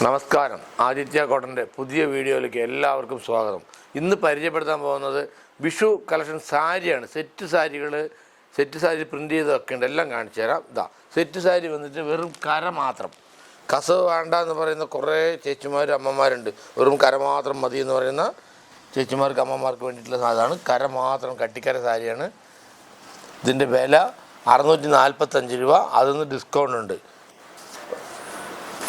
നമസ്കാരം. ആദിത്യ കോട്ടൻ്റെ പുതിയ വീഡിയോയിലേക്ക് എല്ലാവർക്കും സ്വാഗതം. ഇന്ന് പരിചയപ്പെടുത്താൻ പോകുന്നത് വിഷു കളക്ഷൻ സാരിയാണ്. സെറ്റ് സാരി പ്രിൻ്റ് ചെയ്തൊക്കെ ഉണ്ട്, എല്ലാം കാണിച്ചു തരാം. സെറ്റ് സാരി വന്നിട്ട് വെറും കര മാത്രം, കസവ് വേണ്ട എന്ന് പറയുന്ന കുറേ ചേച്ചിമാരും അമ്മമാരുണ്ട്. വെറും കര മാത്രം മതി എന്ന് പറയുന്ന ചേച്ചിമാർക്ക് അമ്മമാർക്ക് വേണ്ടിയിട്ടുള്ള സാധനമാണ്. കര മാത്രം കട്ടിക്കര സാരിയാണ്. ഇതിൻ്റെ വില 645 രൂപ. അതൊന്ന് ഡിസ്കൗണ്ട് ഉണ്ട്,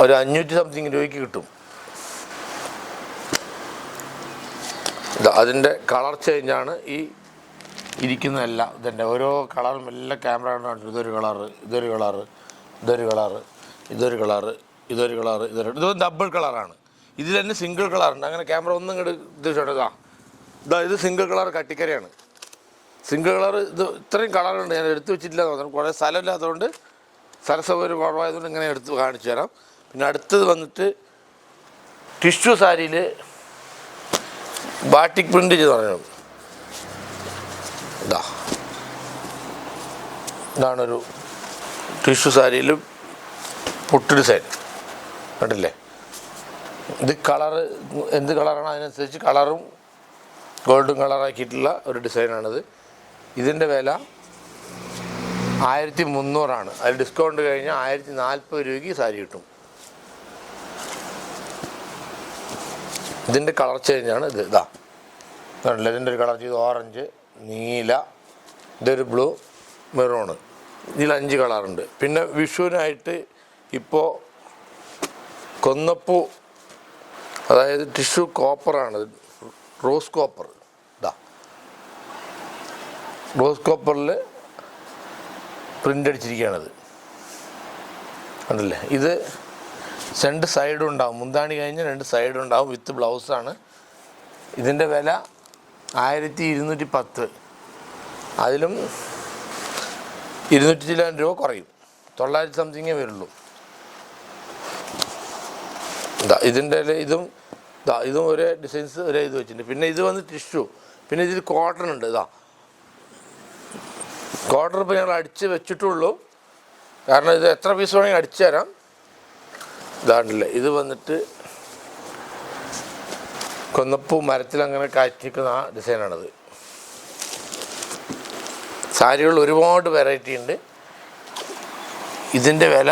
ഒരു 500 സംതിങ് രൂപയ്ക്ക് കിട്ടും. അതിൻ്റെ കളർ ചേഞ്ചാണ് ഈ ഇരിക്കുന്നതെല്ലാം. ഇതിൻ്റെ ഓരോ കളറും എല്ലാം ക്യാമറ കണ്ടിട്ട് ഇതൊരു കളറ്, ഇതൊരു കളറ്, ഇതൊരു കളറ്, ഇതൊരു കളറ്, ഇതൊരു കളറ്, ഇതൊരു ഡബിൾ കളറാണ്. ഇതിൽ തന്നെ സിംഗിൾ കളറുണ്ട്. അങ്ങനെ ക്യാമറ ഒന്നും ഇങ്ങോട്ട് ഇത് സിംഗിൾ കളർ കട്ടിക്കരയാണ്. സിംഗിൾ കളർ ഇത് ഇത്രയും കളറുണ്ട്, ഞാൻ എടുത്തു വെച്ചിട്ടില്ല എന്ന് തോന്നുന്നു. കുറേ സ്ഥലമില്ലാത്തതുകൊണ്ട്, സ്ഥലസൗകര്യം കുറവായതുകൊണ്ട് ഇങ്ങനെ എടുത്ത് കാണിച്ചു തരാം. പിന്നെ അടുത്തത് വന്നിട്ട് ടിഷ്യൂ സാരിയിൽ ബാട്ടിക് പ്രിൻ്റ് ചെയ്ത് പറഞ്ഞു. ഇതാണൊരു ടിഷ്യൂ സാരിയിൽ പൊട്ട് ഡിസൈൻ കണ്ടില്ലേ. ഇത് കളറ് എന്ത് കളറാണ് അതിനനുസരിച്ച് കളറും ഗോൾഡും കളറാക്കിയിട്ടുള്ള ഒരു ഡിസൈനാണിത്. ഇതിൻ്റെ വില 1300 അതിൽ ഡിസ്കൗണ്ട് കഴിഞ്ഞാൽ 1040 രൂപയ്ക്ക് സാരി കിട്ടും. ഇതിൻ്റെ കളർ ചേഞ്ചാണ് ഇത്. കണ്ടില്ല, ഇതിൻ്റെ ഒരു കളർ ചെയ്ത് ഓറഞ്ച്, നീല, ഇതൊരു ബ്ലൂ, മെറൂണ്. ഇതിൽ 5 കളറുണ്ട്. പിന്നെ വിഷുവിനായിട്ട് ഇപ്പോൾ കൊന്നപ്പൂ, അതായത് ടിഷ്യൂ കോപ്പറാണ്, റോസ് കോപ്പർ. റോസ് കോപ്പറിൽ പ്രിൻ്റ് അടിച്ചിരിക്കുകയാണത് കണ്ടില്ലേ. ഇത് 2 സൈഡും ഉണ്ടാവും, മുന്താണി കഴിഞ്ഞ് 2 സൈഡും ഉണ്ടാവും, വിത്ത് ബ്ലൗസാണ്. ഇതിൻ്റെ വില 1210. അതിലും 200 ചില രൂപ കുറയും, 900 സംതിങ്ങേ വരുള്ളൂ. ഇതിൻ്റെ ഇതും ഒരേ ഡിസൈൻസ് ഒരേ ഇത് വെച്ചിട്ടുണ്ട്. പിന്നെ ഇത് വന്ന് ടിഷ്യൂ. പിന്നെ ഇതിൽ കോട്ടൺ ഉണ്ട്. കോട്ടൺ ഇപ്പോൾ ഞങ്ങൾ അടിച്ച് വെച്ചിട്ടുള്ളൂ, കാരണം ഇത് എത്ര പീസ് വേണമെങ്കിൽ അടിച്ചു തരാം. ഇതാണ്ടില്ലേ, ഇത് വന്നിട്ട് കൊന്നപ്പൂ മരത്തിൽ അങ്ങനെ കാറ്റിക്കുന്ന ആ ഡിസൈനാണത്. സാരികൾ ഒരുപാട് വെറൈറ്റി ഉണ്ട്. ഇതിൻ്റെ വില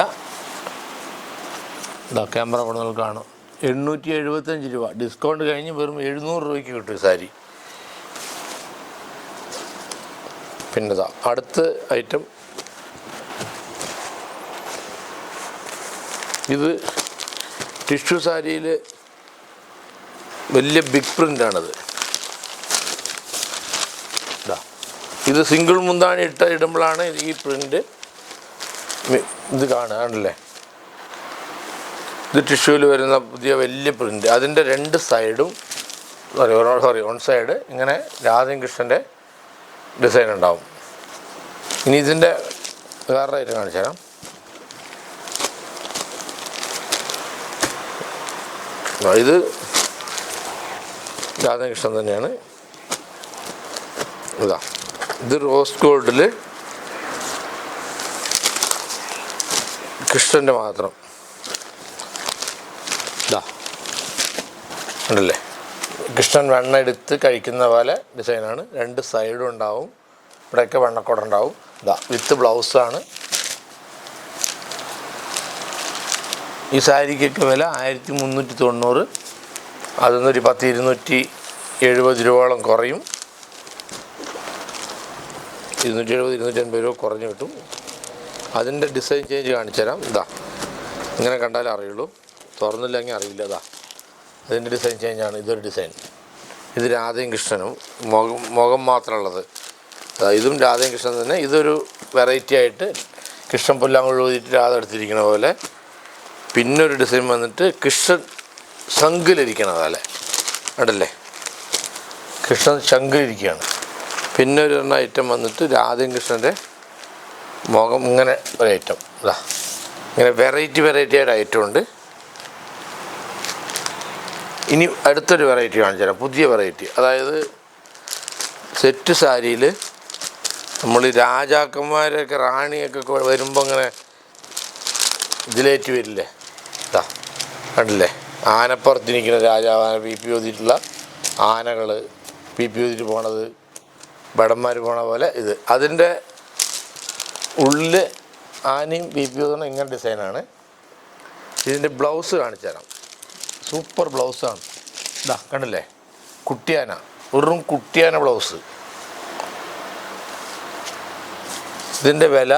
ക്യാമറ കൊണ്ട് നമുക്ക് കാണാം, 875 രൂപ. ഡിസ്കൗണ്ട് കഴിഞ്ഞ് വെറും 700 രൂപയ്ക്ക് കിട്ടും സാരി. പിന്നെ അടുത്ത ഐറ്റം ഇത് ടിഷ്യൂ സാരിയിൽ വലിയ ബിഗ് പ്രിൻ്റാണിത്. ഇത് സിംഗിൾ മുന്താണി ഇടുമ്പോഴാണ് ഈ പ്രിൻ്റ് ഇത് കാണുകയാണല്ലേ. ഇത് ടിഷ്യൂവിൽ വരുന്ന പുതിയ വലിയ പ്രിൻ്റ്. അതിൻ്റെ 2 സൈഡും വൺ സൈഡ് ഇങ്ങനെ രാധയും കൃഷ്ണൻ്റെ ഡിസൈൻ ഉണ്ടാവും. ഇനി ഇതിൻ്റെ വേറെ ഐറ്റം കാണിച്ചു തരാം. ഇത് രാധാകൃഷ്ണൻ തന്നെയാണ്. ഇത് റോസ് ഗോൾഡിൽ കൃഷ്ണൻ്റെ മാത്രം ഉണ്ടല്ലേ. കൃഷ്ണൻ വെണ്ണ എടുത്ത് കഴിക്കുന്ന പോലെ ഡിസൈനാണ്. 2 സൈഡും ഉണ്ടാവും, ഇവിടെയൊക്കെ വെണ്ണക്കോട ഉണ്ടാവും. വിത്ത് ബ്ലൗസാണ്. ഈ സാരിക്കൊക്കെ വില 1390. അതൊന്നൊരു 270 രൂപയോളം കുറയും. 270-280 രൂപ കുറഞ്ഞ് കിട്ടും. അതിൻ്റെ ഡിസൈൻ ചേഞ്ച് കാണിച്ചു തരാം. ഇങ്ങനെ കണ്ടാലേ അറിയുള്ളൂ, തുറന്നില്ലെങ്കിൽ അറിയില്ല. അതിൻ്റെ ഡിസൈൻ ചേഞ്ചാണ്. ഇതൊരു ഡിസൈൻ. ഇത് രാധയും കൃഷ്ണനും മുഖം മാത്രമുള്ളത്. ഇതും രാധയും കൃഷ്ണൻ തന്നെ. ഇതൊരു വെറൈറ്റി ആയിട്ട് കൃഷ്ണൻ പുല്ലാങ്കുഴൽ ഊതിയിട്ട് രാധ എടുത്തിരിക്കണ പോലെ. പിന്നൊരു ഡിസൈൻ വന്നിട്ട് കൃഷ്ണൻ ശംഖിലിരിക്കണ പോലെ ഉണ്ടല്ലേ, കൃഷ്ണൻ ശംഖിലിരിക്കുകയാണ്. പിന്നെ ഒരു ഐറ്റം വന്നിട്ട് രാധയും കൃഷ്ണൻ്റെ മുഖം ഇങ്ങനെ ഒരു ഐറ്റം. ഇങ്ങനെ വെറൈറ്റി ആയിട്ട് ഐറ്റം ഉണ്ട്. ഇനി അടുത്തൊരു വെറൈറ്റി കാണിച്ചു തരാം, പുതിയ വെറൈറ്റി. അതായത് സെറ്റ് സാരിയിൽ നമ്മൾ രാജാക്കന്മാരൊക്കെ റാണിയൊക്കെ വരുമ്പോൾ ഇങ്ങനെ ഇതിലേറ്റ് വരില്ലേ, കണ്ടില്ലേ, ആനപ്പുറത്തിരിക്കുന്ന രാജാവാന പി പി ഓതിയിട്ടുള്ള ആനകൾ പി പി ഓതിട്ട് പോണത്, ഭടന്മാർ പോണ പോലെ ഇത്. അതിൻ്റെ ഉള്ളിൽ ആനയും പി പി ഓതുന്ന ഇങ്ങനെ ഡിസൈനാണ്. ഇതിൻ്റെ ബ്ലൗസ് കാണിച്ചു തരാം. സൂപ്പർ ബ്ലൗസാണ്. ഇതാ കണ്ടില്ലേ, കുട്ടിയാന, വെറും കുട്ടിയാന ബ്ലൗസ്. ഇതിൻ്റെ വില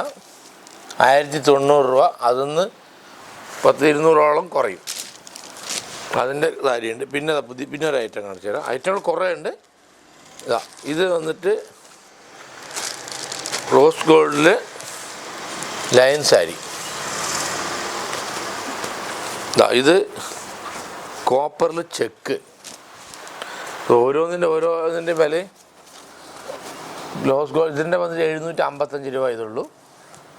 1090 രൂപ. അതിന്ന് 100-200 കുറയും. അതിൻ്റെ കാര്യമുണ്ട്. പിന്നെ ഒരു ഐറ്റം കാണിച്ചു തരാം. ഐറ്റങ്ങൾ കുറേ ഉണ്ട്. ഇതാ ഇത് വന്നിട്ട് റോസ് ഗോൾഡിൽ ലയൻ സാരി. ഇതാ ഇത് കോപ്പറിൽ ചെക്ക്. ഓരോന്നിൻ്റെ വില റോസ് ഗോൾഡ് ഇതിൻ്റെ വന്നിട്ട് 755 രൂപ ഇതുള്ളൂ.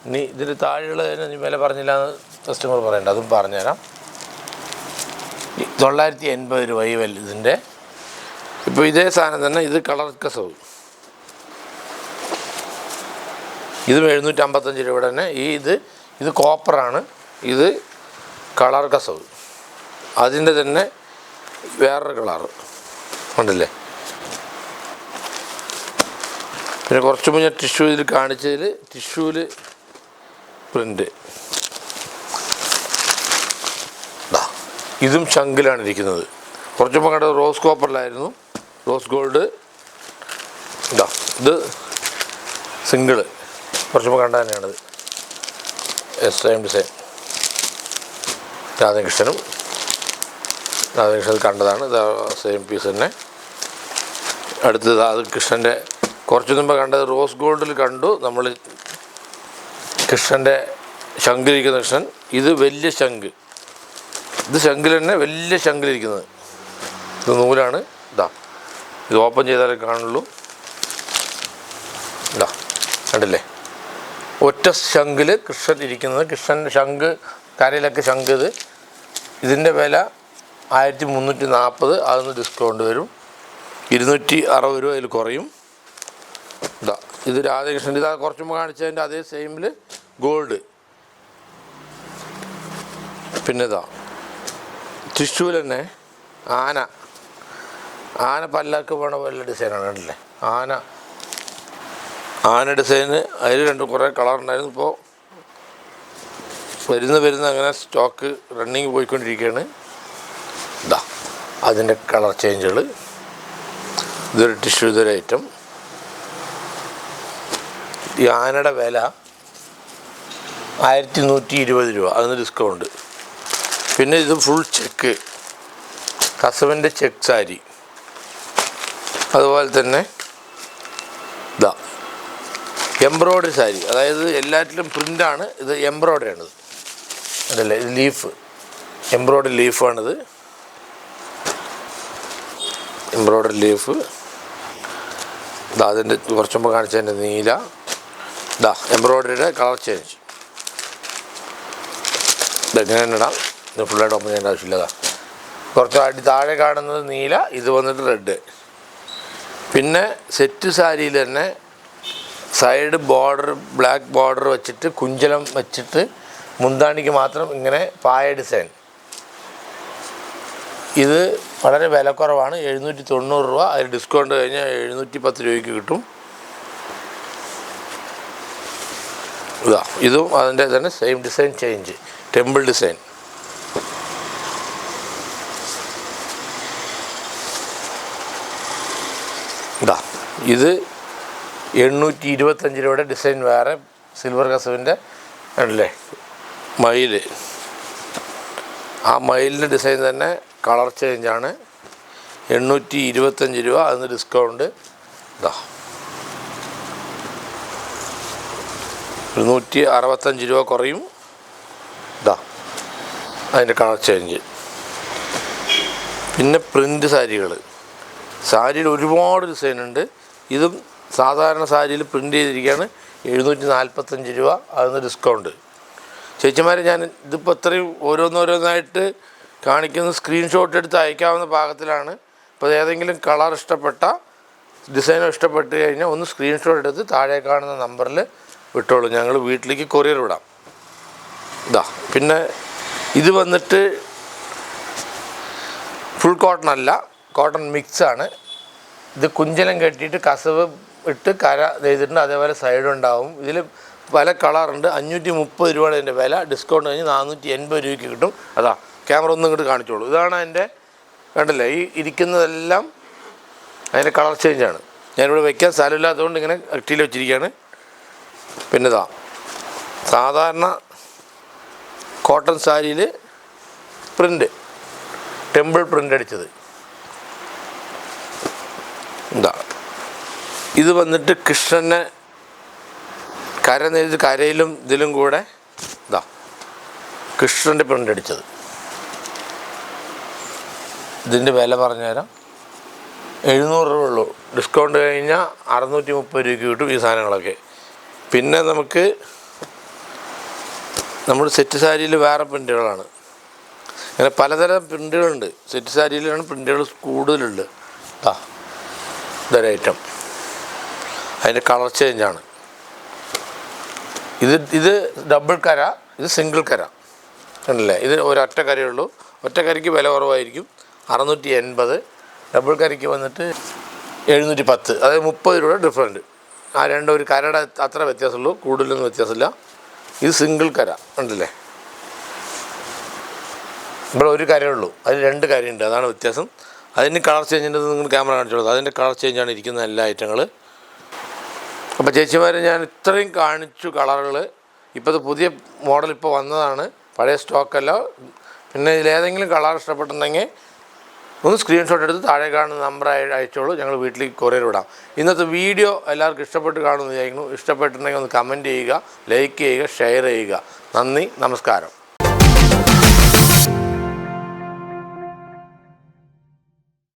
ഇനി ഇതിന് താഴെയുള്ളതിന് നീ വില പറഞ്ഞില്ല എന്ന് കസ്റ്റമർ പറയണ്ട, അതും പറഞ്ഞുതരാം. 980 രൂപ ഈ വില ഇതിൻ്റെ. ഇപ്പോൾ ഇതേ സാധനം തന്നെ ഇത് കളർ കസവ്, ഇതും 755 രൂപ തന്നെ. ഇത് കോപ്പറാണ്, ഇത് കളർ കസവ്. അതിൻ്റെ തന്നെ വേറൊരു കളറ് ഉണ്ടല്ലേ. പിന്നെ കുറച്ച് മുന്നേ ടിഷ്യൂ ഇതിൽ കാണിച്ചതിൽ ടിഷ്യൂവിൽ പ്രിൻ്റ്. ഇതും ശംഖിലാണ് ഇരിക്കുന്നത്. കുറച്ച് മുമ്പ് കണ്ടത് റോസ് കോപ്പറിലായിരുന്നു, റോസ് ഗോൾഡ്. ഇത് സിംഗിള്, കുറച്ച് മുമ്പ് കണ്ട തന്നെയാണിത്. Same design. രാധാകൃഷ്ണൻ കണ്ടതാണ്. ഇത് സെയിം പീസ് തന്നെ. അടുത്തത് അത് കൃഷ്ണൻ്റെ കുറച്ച് മുമ്പ് കണ്ടത് റോസ് ഗോൾഡിൽ കണ്ടു നമ്മൾ. കൃഷ്ണൻ്റെ ശംഖിലിരിക്കുന്ന കൃഷ്ണൻ. ഇത് വലിയ ശംഖ്, ഇത് ശംഖിൽ തന്നെ വലിയ ശംഖിലിരിക്കുന്നത്. ഇത് നൂലാണ്. ഇത് ഓപ്പൺ ചെയ്താലേ കാണുള്ളൂ. കണ്ടില്ലേ, ഒറ്റ ശംഖിൽ കൃഷ്ണൻ ഇരിക്കുന്നത്. കൃഷ്ണൻ ശംഖ്, കരയിലൊക്കെ ശംഖ്. ഇതിൻ്റെ വില 1340. അതിന് ഡിസ്കൗണ്ട് വരും. 260 രൂപ അതിൽ കുറയും. ഇത് രാധാകൃഷ്ണൻ. ഇതാ കുറച്ച് മുമ്പ് കാണിച്ചതിൻ്റെ അതേ സെയിമിൽ ഗോൾഡ്. പിന്നെ ടിഷ്യൂവിൽ തന്നെ ആന പല്ലാക്ക് പോണ പോലെ ഡിസൈനാണ്. കണ്ടില്ലേ, ആന ഡിസൈന്. അതിൽ കുറേ കളറുണ്ടായിരുന്നു. ഇപ്പോൾ വരുന്ന അങ്ങനെ സ്റ്റോക്ക് റണ്ണിങ് പോയിക്കൊണ്ടിരിക്കുകയാണ്. അതിൻ്റെ കളർ ചേഞ്ചുകൾ. ഇതൊരു ടിഷ്യൂ, ഇതൊരു ഐറ്റം. ഈ ആനയുടെ വില 1120 രൂപ. അതിന് ഡിസ്കൗണ്ട്. പിന്നെ ഇത് ഫുൾ ചെക്ക്, കസവിൻ്റെ ചെക്ക് സാരി. അതുപോലെ തന്നെ എംബ്രോയ്ഡറി സാരി. അതായത് എല്ലാറ്റിലും പ്രിൻ്റാണ്. ഇത് എംബ്രോയ്ഡറി ആണിത്. അതല്ലേ, ഇത് ലീഫ്, എംബ്രോയ്ഡറി ലീഫാണിത്. Embroidery leaf. അതിൻ്റെ കുറച്ച് മുമ്പ് കാണിച്ചതിൻ്റെ നീല. എംബ്രോയ്ഡറിയുടെ കളർ ചേഞ്ച്. ഇതെങ്ങനെ ഇടാം. ഇത് ഫുള്ളായിട്ട് ഓപ്പൺ ചെയ്യേണ്ട ആവശ്യമില്ല. കുറച്ച് താഴെ കാണുന്നത് നീല, ഇത് വന്നിട്ട് റെഡ്. പിന്നെ സെറ്റ് സാരിയിൽ തന്നെ സൈഡ് ബോർഡർ, ബ്ലാക്ക് ബോർഡർ വെച്ചിട്ട് കുഞ്ചലം വെച്ചിട്ട് മുന്താണിക്ക് മാത്രം ഇങ്ങനെ പായ ഡിസൈൻ. ഇത് വളരെ വിലക്കുറവാണ്. 790 രൂപ. അതിൽ ഡിസ്കൗണ്ട് കഴിഞ്ഞാൽ 710 രൂപയ്ക്ക് കിട്ടും. ഇതും അതിൻ്റെ തന്നെ same design change, temple design. ഇത് 825 രൂപയുടെ ഡിസൈൻ വേറെ. സിൽവർ കസവിൻ്റെ അല്ലേ മയിൽ. ആ മയിലിൻ്റെ ഡിസൈൻ തന്നെ കളർ ചേഞ്ചാണ്. 825 രൂപ. അതിന് ഡിസ്കൗണ്ട് 165 രൂപ കുറയും. അതിൻ്റെ കളർ ചേഞ്ച്. പിന്നെ പ്രിൻ്റ് സാരിയിൽ ഒരുപാട് ഡിസൈനുണ്ട്. ഇതും സാധാരണ സാരിയിൽ പ്രിൻ്റ് ചെയ്തിരിക്കുകയാണ്. 745 രൂപ. അതിന് ഡിസ്കൗണ്ട്. ചേച്ചിമാരെ, ഞാൻ ഇതിപ്പോൾ ഇത്രയും ഓരോന്നോരോന്നായിട്ട് കാണിക്കുന്ന സ്ക്രീൻഷോട്ട് എടുത്ത് അയക്കാവുന്ന പാകത്തിലാണ്. ഇപ്പോൾ ഏതെങ്കിലും കളർ ഇഷ്ടപ്പെട്ട, ഡിസൈനോ ഇഷ്ടപ്പെട്ട് കഴിഞ്ഞാൽ ഒന്ന് സ്ക്രീൻഷോട്ട് എടുത്ത് താഴെ കാണുന്ന നമ്പറിൽ വിട്ടോളൂ. ഞങ്ങൾ വീട്ടിലേക്ക് കൊറിയർ വിടാം. പിന്നെ ഇത് വന്നിട്ട് ഫുൾ കോട്ടൺ അല്ല, കോട്ടൺ മിക്സാണ്. ഇത് കുഞ്ചലം കെട്ടിയിട്ട് കസവ് ഇട്ട് കര ചെയ്തിട്ടുണ്ട്. അതേപോലെ സൈഡ് ഉണ്ടാവും. ഇതിൽ പല കളറുണ്ട്. 530 രൂപയാണ് ഇതിൻ്റെ വില. ഡിസ്കൗണ്ട് കഴിഞ്ഞ് 480 രൂപയ്ക്ക് കിട്ടും. അതാ ക്യാമറ ഒന്നും ഇങ്ങോട്ട് കാണിച്ചോളൂ. ഇതാണ് അതിൻ്റെ, കണ്ടില്ലേ, ഈ ഇരിക്കുന്നതെല്ലാം അതിൻ്റെ കളർ ചേഞ്ചാണ്. ഞാനിവിടെ വയ്ക്കാൻ സ്ഥലമില്ലാത്തതുകൊണ്ട് ഇങ്ങനെ അട്ടിയിൽ വെച്ചിരിക്കുകയാണ്. പിന്നെ ഇതാ സാധാരണ കോട്ടൺ സാരിയിൽ പ്രിൻ്റ്, ടെമ്പിൾ പ്രിൻ്റ് അടിച്ചത്. എന്താ ഇത് വന്നിട്ട് കൃഷ്ണനെ കര നെയ്ത് കരയിലും ഇതിലും കൂടെ ഇതാ കൃഷ്ണൻ്റെ പ്രിൻ്റ് അടിച്ചത്. ഇതിൻ്റെ വില പറഞ്ഞുതരാം. 700 രൂപ ഉള്ളൂ. ഡിസ്കൗണ്ട് കഴിഞ്ഞാൽ 630 രൂപയ്ക്ക് കിട്ടും ഈ സാധനങ്ങളൊക്കെ. പിന്നെ നമ്മൾ സെറ്റ് സാരിയിൽ വേറെ പ്രിൻ്റുകളാണ്. അങ്ങനെ പലതരം പ്രിൻ്റുകളുണ്ട്. സെറ്റ് സാരിയിലാണ് പ്രിൻ്റുകൾ കൂടുതലുണ്ട്. ഇതൊരു ഐറ്റം, അതിൻ്റെ കളർ ചേഞ്ചാണ്. ഇത് ഡബിൾ കര, ഇത് സിംഗിൾ കര, കണ്ടില്ലേ. ഇത് ഒരൊറ്റ കരയുള്ളൂ. ഒറ്റ കരയ്ക്ക് വില കുറവായിരിക്കും, 680. ഡബിൾ കരയ്ക്ക് വന്നിട്ട് 710. അതായത് 30 രൂപ ഡിഫറൻറ്റ്. ആ രണ്ടും ഒരു കരയുടെ അത്ര വ്യത്യാസമുള്ളൂ, കൂടുതലൊന്നും വ്യത്യാസമില്ല. ഇത് സിംഗിൾ കര, കണ്ടില്ലേ. ഇവിടെ ഒരു കരയുള്ളൂ, അതിൽ 2 കരയുണ്ട്, അതാണ് വ്യത്യാസം. അതിന് കളർ ചേഞ്ചിൻ്റെ നിങ്ങൾ ക്യാമറ കാണിച്ചോളൂ. അതിൻ്റെ കളർ ചേഞ്ചാണ് ഇരിക്കുന്ന എല്ലാ ഐറ്റങ്ങൾ. അപ്പോൾ ചേച്ചിമാരെ ഞാൻ ഇത്രയും കാണിച്ചു കളറുകൾ. ഇപ്പോഴത്തെ പുതിയ മോഡൽ ഇപ്പോൾ വന്നതാണ്, പഴയ സ്റ്റോക്കല്ല. പിന്നെ ഇതിലേതെങ്കിലും കളർ ഇഷ്ടപ്പെട്ടിട്ടുണ്ടെങ്കിൽ ഒന്ന് സ്ക്രീൻഷോട്ട് എടുത്ത് താഴെ കാണുന്ന നമ്പർ അയച്ചോളൂ, ഞങ്ങൾ വീട്ടിലേക്ക് കൊറിയർ വിടാം. ഇന്നത്തെ വീഡിയോ എല്ലാവർക്കും ഇഷ്ടപ്പെട്ട് കാണുമെന്ന് വിചാരിക്കുന്നു. ഇഷ്ടപ്പെട്ടിട്ടുണ്ടെങ്കിൽ ഒന്ന് കമൻറ്റ് ചെയ്യുക, ലൈക്ക് ചെയ്യുക, ഷെയർ ചെയ്യുക. നന്ദി, നമസ്കാരം.